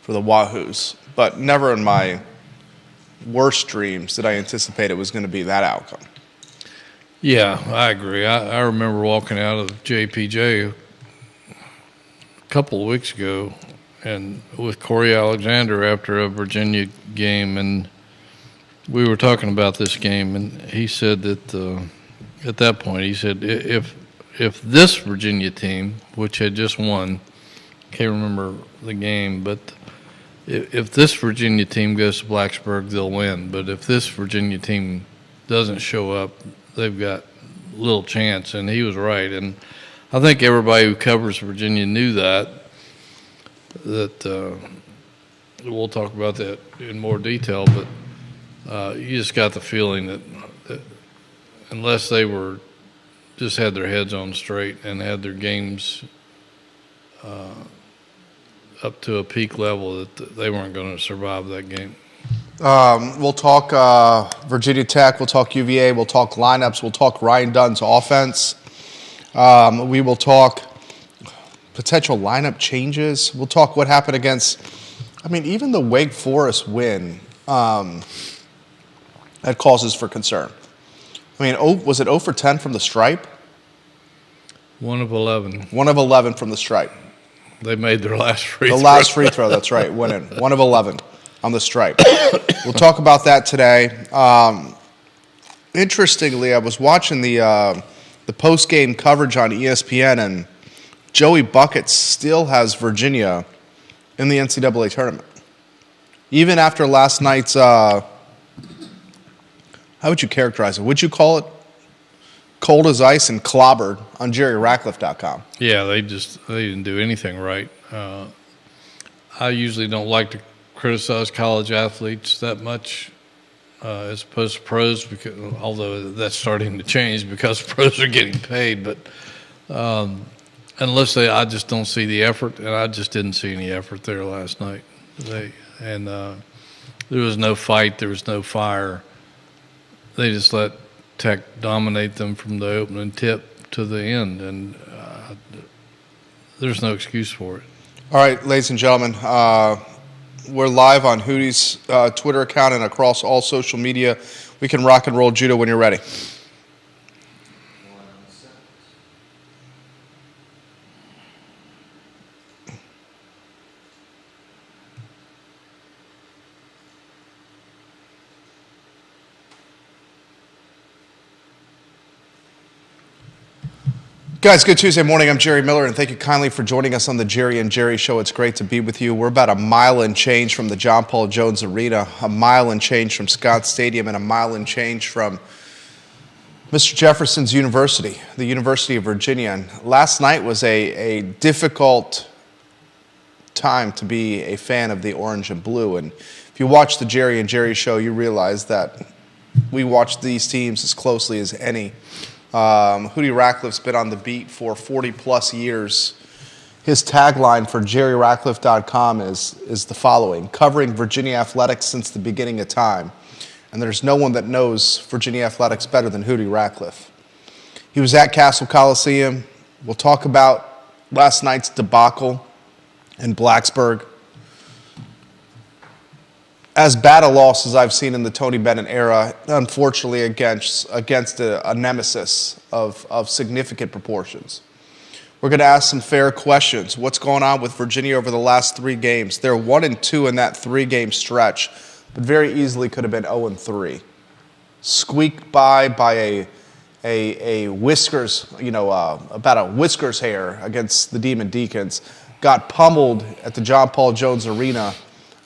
for the Wahoos, but never in my worst dreams did I anticipate it was going to be that outcome. Yeah, I agree. I remember walking out of JPJ a couple of weeks ago and with Corey Alexander after a Virginia game, and we were talking about this game, and he said that at that point, he said if this Virginia team, which had just won, can't remember the game, but if this Virginia team goes to Blacksburg, they'll win. But if this Virginia team doesn't show up, they've got little chance. And he was right. And I think everybody who covers Virginia knew that we'll talk about that in more detail. But you just got the feeling that unless they were just had their heads on straight and had their games up to a peak level, that they weren't going to survive that game. We'll talk Virginia Tech, we'll talk UVA, we'll talk lineups, we'll talk Ryan Dunn's offense. We will talk potential lineup changes. We'll talk what happened against, even the Wake Forest win that causes for concern. Was it 0 for 10 from the stripe? 1 of 11. 1 of 11 from the stripe. They made their last free throw. The last free throw, that's right, winning. 1 of 11 on the stripe. We'll talk about that today. Interestingly, I was watching the post-game coverage on ESPN, and Joey Buckets still has Virginia in the NCAA tournament. Even after last night's, how would you characterize it? Would you call it cold as ice and clobbered on JerryRatcliffe.com? Yeah, they didn't do anything right. I usually don't like to criticize college athletes that much as opposed to pros, because although that's starting to change because pros are getting paid. But I just don't see the effort, and I just didn't see any effort there last night. There was no fight, there was no fire. They just let Tech dominate them from the opening tip to the end, and there's no excuse for it. All right, ladies and gentlemen, we're live on Hootie's Twitter account and across all social media. We can rock and roll, Judah, when you're ready. Guys, good Tuesday morning. I'm Jerry Miller, and thank you kindly for joining us on the Jerry and Jerry Show. It's great to be with you. We're about a mile and change from the John Paul Jones Arena, a mile and change from Scott Stadium, and a mile and change from Mr. Jefferson's University, the University of Virginia. And last night was a difficult time to be a fan of the orange and blue. And if you watch the Jerry and Jerry Show, you realize that we watch these teams as closely as any. Hootie Ratcliffe's been on the beat for 40-plus years. His tagline for JerryRatcliffe.com is the following: covering Virginia athletics since the beginning of time. And there's no one that knows Virginia athletics better than Hootie Ratcliffe. He was at Castle Coliseum. We'll talk about last night's debacle in Blacksburg. As bad a loss as I've seen in the Tony Bennett era, unfortunately against a nemesis of significant proportions. We're going to ask some fair questions. What's going on with Virginia over the last 3 games? They're 1-2 in that 3-game stretch, but very easily could have been 0-3. Squeaked by a whiskers, about a whiskers hair against the Demon Deacons. Got pummeled at the John Paul Jones Arena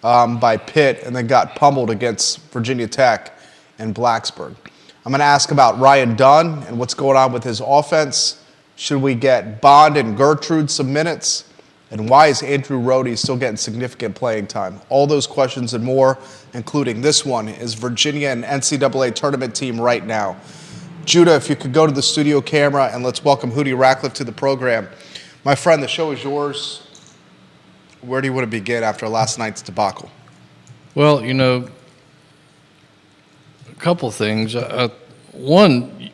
by Pitt, and then got pummeled against Virginia Tech and Blacksburg. I'm going to ask about Ryan Dunn and what's going on with his offense. Should we get Bond and Gertrude some minutes? And why is Andrew Rohde still getting significant playing time? All those questions and more, including this one: is Virginia an NCAA tournament team right now? Judah, if you could go to the studio camera, and let's welcome Hootie Ratcliffe to the program. My friend, the show is yours. Where do you want to begin after last night's debacle? Well, a couple things. One,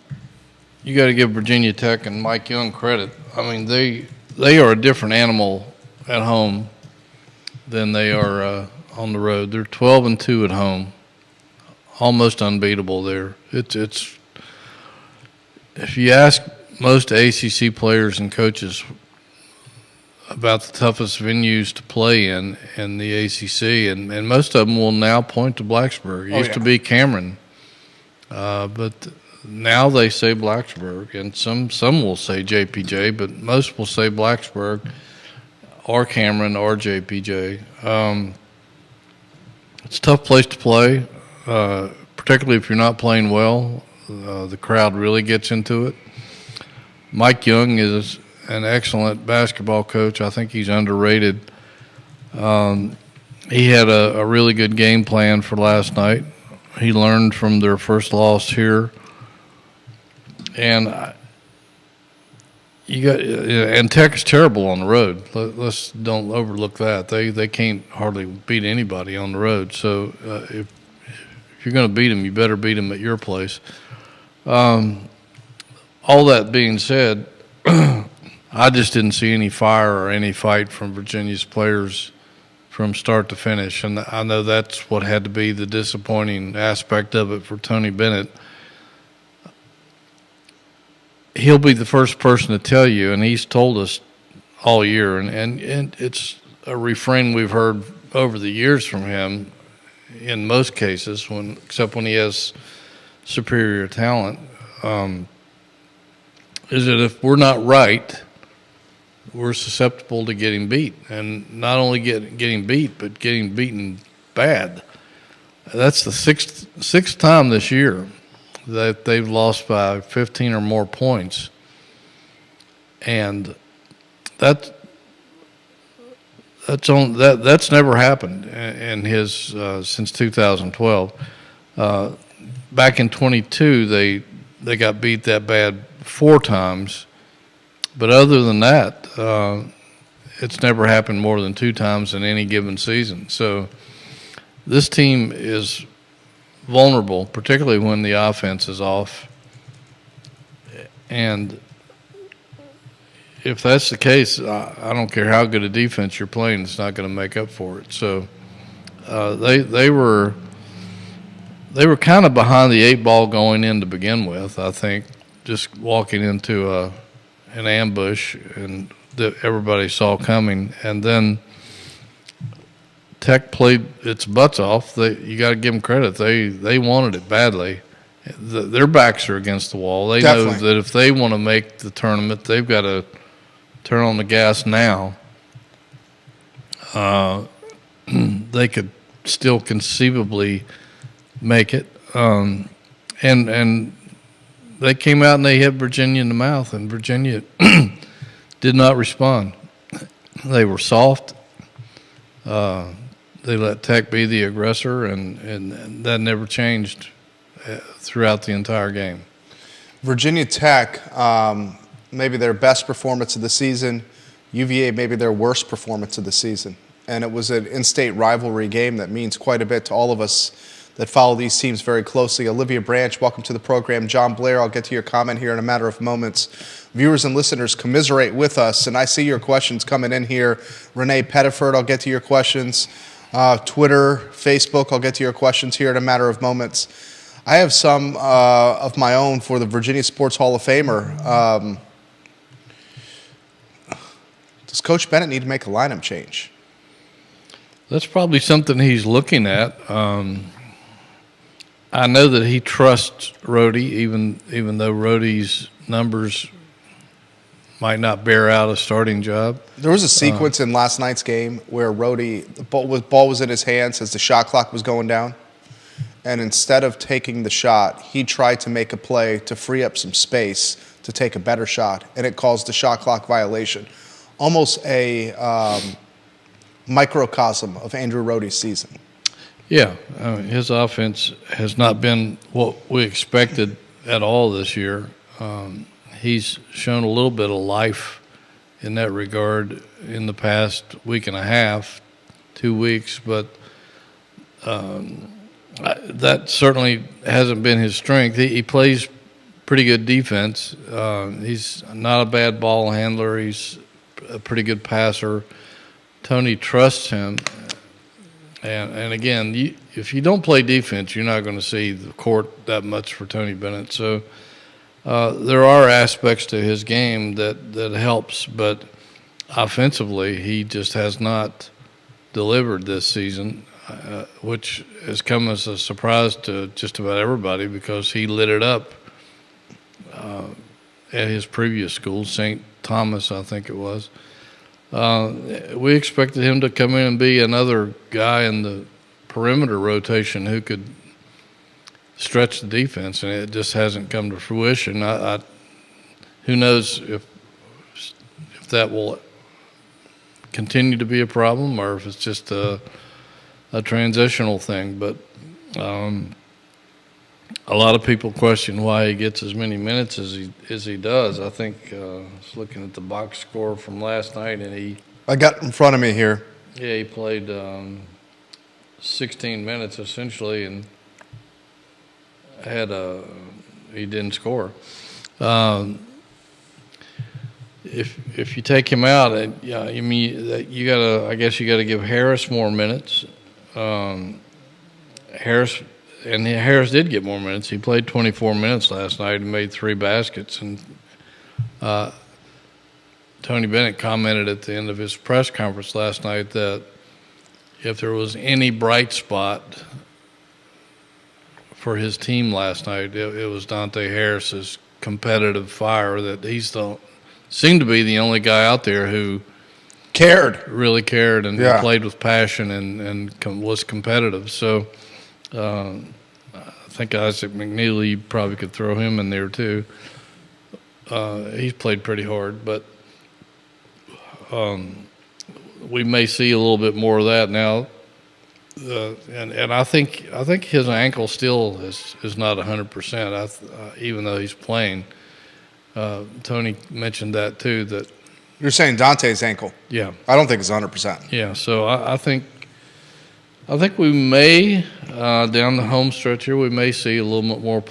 you got to give Virginia Tech and Mike Young credit. They are a different animal at home than they are on the road. They're 12-2 at home, almost unbeatable there. It's if you ask most ACC players and coaches about the toughest venues to play in the ACC, and most of them will now point to Blacksburg. It used to be Cameron, but now they say Blacksburg, and some will say JPJ, but most will say Blacksburg or Cameron or JPJ. It's a tough place to play, particularly if you're not playing well. The crowd really gets into it. Mike Young is an excellent basketball coach. I think he's underrated. He had a really good game plan for last night. He learned from their first loss here. And Tech is terrible on the road. Let's don't overlook that. They can't hardly beat anybody on the road. So if you're going to beat them, you better beat them at your place. All that being said, I just didn't see any fire or any fight from Virginia's players from start to finish. And I know that's what had to be the disappointing aspect of it for Tony Bennett. He'll be the first person to tell you, and he's told us all year, and it's a refrain we've heard over the years from him in most cases, except when he has superior talent, is that if we're not right, we're susceptible to getting beat, and not only getting beat, but getting beaten bad. That's the sixth time this year that they've lost by 15 or more points, and that's never happened in his since 2012. Back in 22, they got beat that bad 4 times, but other than that, it's never happened more than 2 times in any given season. So this team is vulnerable, particularly when the offense is off. And if that's the case, I don't care how good a defense you're playing, it's not going to make up for it. So they were kind of behind the 8 ball going in to begin with, I think, just walking into an ambush and that everybody saw coming. And then Tech played its butts off. You got to give them credit. They wanted it badly. Their backs are against the wall. They know that if they want to make the tournament, they've got to turn on the gas now. They could still conceivably make it. And they came out and they hit Virginia in the mouth, and Virginia did not respond. They were soft. They let Tech be the aggressor, and that never changed throughout the entire game. Virginia Tech, maybe their best performance of the season. UVA, maybe their worst performance of the season. And it was an in-state rivalry game that means quite a bit to all of us that follow these teams very closely. Olivia Branch, welcome to the program. John Blair, I'll get to your comment here in a matter of moments. Viewers and listeners, commiserate with us, and I see your questions coming in here. Renee Pettiford, I'll get to your questions. Twitter, Facebook, I'll get to your questions here in a matter of moments. I have some of my own for the Virginia Sports Hall of Famer. Does Coach Bennett need to make a lineup change? That's probably something he's looking at. I know that he trusts Rhodey, even though Rhodey's numbers might not bear out a starting job. There was a sequence in last night's game where Rhodey, the ball was in his hands as the shot clock was going down, and instead of taking the shot, he tried to make a play to free up some space to take a better shot, and it caused a shot clock violation. Almost a microcosm of Andrew Rhodey's season. Yeah, his offense has not been what we expected at all this year. He's shown a little bit of life in that regard in the past week and a half, 2 weeks, but that certainly hasn't been his strength. He plays pretty good defense. He's not a bad ball handler. He's a pretty good passer. Tony trusts him. And again, if you don't play defense, you're not going to see the court that much for Tony Bennett. So there are aspects to his game that helps, but offensively, he just has not delivered this season, which has come as a surprise to just about everybody because he lit it up at his previous school, St. Thomas, I think it was. We expected him to come in and be another guy in the perimeter rotation who could stretch the defense, and it just hasn't come to fruition. Who knows if that will continue to be a problem or if it's just a transitional thing. But a lot of people question why he gets as many minutes as he does. I think I was looking at the box score from last night, and I got it in front of me here. he played 16 minutes essentially, and he didn't score. If you take him out, I mean you gotta. I guess you got to give Harris more minutes. Harris did get more minutes. He played 24 minutes last night and made 3 baskets. And Tony Bennett commented at the end of his press conference last night that if there was any bright spot for his team last night, it was Dante Harris's competitive fire. That seemed to be the only guy out there who really cared and played with passion and was competitive. So I think Isaac McNeely probably could throw him in there too. He's played pretty hard, but we may see a little bit more of that now. And I think his ankle still is not 100%. Even though he's playing. Tony mentioned that too. That you're saying Dante's ankle? Yeah, I don't think it's 100%. Yeah, so I think we may down the home stretch here we may see a little bit more